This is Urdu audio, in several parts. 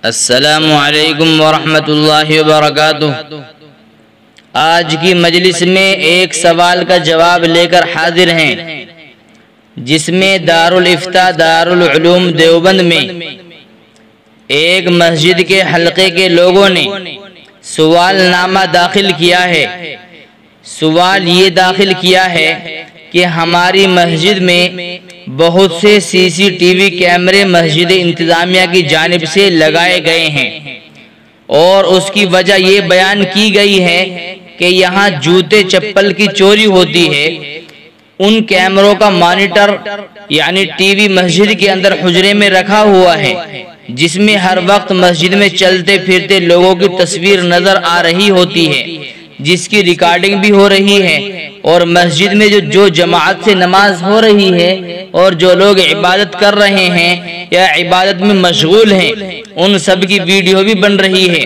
السلام علیکم ورحمۃ اللہ وبرکاتہ۔ آج کی مجلس میں ایک سوال کا جواب لے کر حاضر ہیں، جس میں دارالفتہ دارالعلوم دیوبند میں ایک مسجد کے حلقے کے لوگوں نے سوال نامہ داخل کیا ہے۔ سوال یہ داخل کیا ہے کہ ہماری مسجد میں بہت سے CCTV کیمرے مسجد انتظامیہ کی جانب سے لگائے گئے ہیں، اور اس کی وجہ یہ بیان کی گئی ہے کہ یہاں جوتے چپل کی چوری ہوتی ہے۔ ان کیمروں کا مانیٹر یعنی ٹی وی مسجد کے اندر حجرے میں رکھا ہوا ہے، جس میں ہر وقت مسجد میں چلتے پھرتے لوگوں کی تصویر نظر آ رہی ہوتی ہے، جس کی ریکارڈنگ بھی ہو رہی ہے، اور مسجد میں جو جماعت سے نماز ہو رہی ہے اور جو لوگ عبادت کر رہے ہیں یا عبادت میں مشغول ہیں، ان سب کی ویڈیو بھی بن رہی ہے،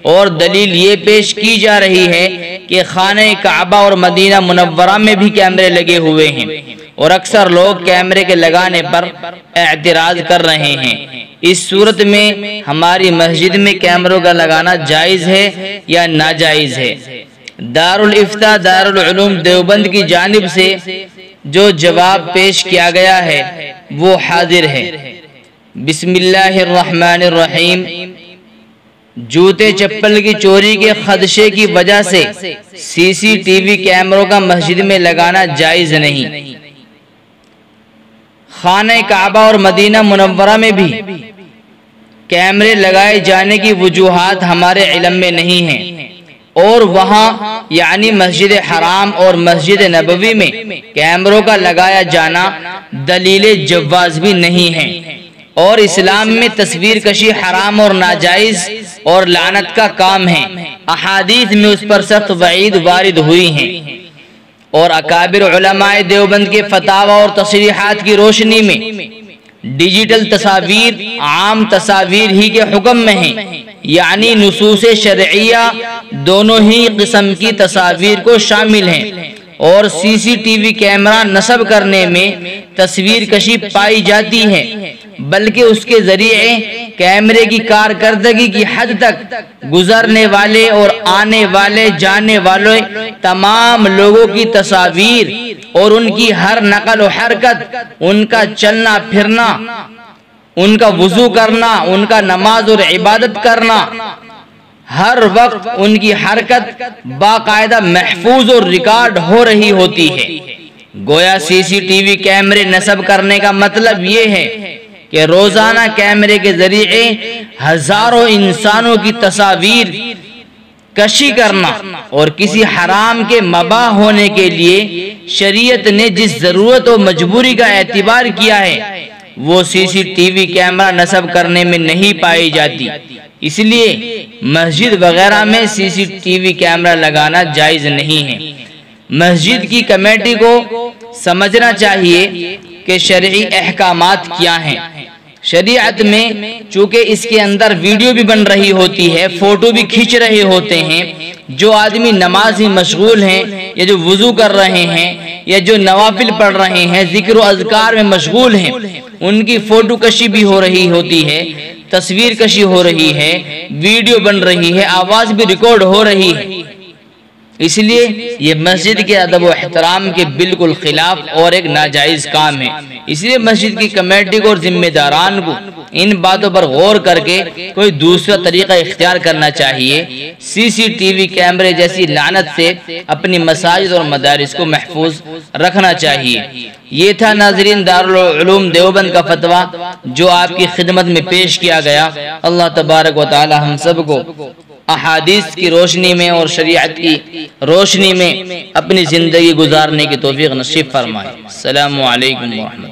اور دلیل یہ پیش کی جا رہی ہے کہ خانہ کعبہ اور مدینہ منورہ میں بھی کیمرے لگے ہوئے ہیں، اور اکثر لوگ کیمرے کے لگانے پر اعتراض کر رہے ہیں۔ اس صورت میں ہماری مسجد میں کیمروں کا لگانا جائز ہے یا ناجائز ہے؟ دارالفتہ دارالعلوم دیوبند کی جانب سے جو جواب پیش کیا گیا ہے وہ حاضر ہے۔ بسم اللہ الرحمن الرحیم۔ جوتے چپل کی چوری کے خدشے کی وجہ سے CCTV کیمروں کا مسجد میں لگانا جائز نہیں۔ خانہ کعبہ اور مدینہ منورہ میں بھی کیمرے لگائے جانے کی وجوہات ہمارے علم میں نہیں ہیں، اور وہاں یعنی مسجد حرام اور مسجد نبوی میں کیمروں کا لگایا جانا دلیل جواز بھی نہیں ہے، اور اسلام میں تصویر کشی حرام اور ناجائز اور لعنت کا کام ہے۔ احادیث میں اس پر سخت وعید وارد ہوئی ہیں، اور اکابر علماء دیوبند کے فتاوی اور تصریحات کی روشنی میں ڈیجیٹل تصاویر عام تصاویر ہی کے حکم میں ہیں، یعنی نصوص شرعیہ دونوں ہی قسم کی تصاویر کو شامل ہیں، اور CCTV کیمرہ نصب کرنے میں تصویر کشی پائی جاتی ہے، بلکہ اس کے ذریعے کیمرے کی کارکردگی کی حد تک گزرنے والے اور آنے والے جانے والے تمام لوگوں کی تصاویر اور ان کی ہر نقل و حرکت، ان کا چلنا پھرنا، ان کا وضو کرنا، ان کا نماز اور عبادت کرنا، ہر وقت ان کی حرکت باقاعدہ محفوظ اور ریکارڈ ہو رہی ہوتی ہے۔ گویا CCTV کیمرے نصب کرنے کا مطلب یہ ہے کہ روزانہ کیمرے کے ذریعے ہزاروں انسانوں کی تصاویر کشی کرنا، اور کسی حرام کے مباح ہونے کے لیے شریعت نے جس ضرورت و مجبوری کا اعتبار کیا ہے وہ CCTV کیمرہ نصب کرنے میں نہیں پائی جاتی۔ اس لیے مسجد وغیرہ میں CCTV کیمرہ لگانا جائز نہیں ہے۔ مسجد کی کمیٹی کو سمجھنا چاہیے کہ شرعی احکامات کیا ہیں۔ شریعت میں چونکہ اس کے اندر ویڈیو بھی بن رہی ہوتی ہے، فوٹو بھی کھینچ رہے ہوتے ہیں، جو آدمی نماز میں مشغول ہیں یا جو وضو کر رہے ہیں یا جو نوافل پڑھ رہے ہیں، ذکر و اذکار میں مشغول ہیں، ان کی فوٹو کشی بھی ہو رہی ہوتی ہے، تصویر کشی ہو رہی ہے، ویڈیو بن رہی ہے، آواز بھی ریکارڈ ہو رہی ہے۔ اس لیے یہ مسجد کے ادب و احترام کے بالکل خلاف اور ایک ناجائز کام ہے۔ اس لیے مسجد کی کمیٹی کو اور ذمہ داران کو ان باتوں پر غور کر کے کوئی دوسرا طریقہ اختیار کرنا چاہیے۔ CCTV کیمرے جیسی لعنت سے اپنی مساجد اور مدارس کو محفوظ رکھنا چاہیے۔ یہ تھا ناظرین دارالعلوم دیوبند کا فتویٰ جو آپ کی خدمت میں پیش کیا گیا۔ اللہ تبارک و تعالی ہم سب کو احادیث کی روشنی میں اور شریعت کی روشنی میں اپنی زندگی گزارنے کی توفیق نصیب فرمائے۔ السلام علیکم ورحمۃ اللہ۔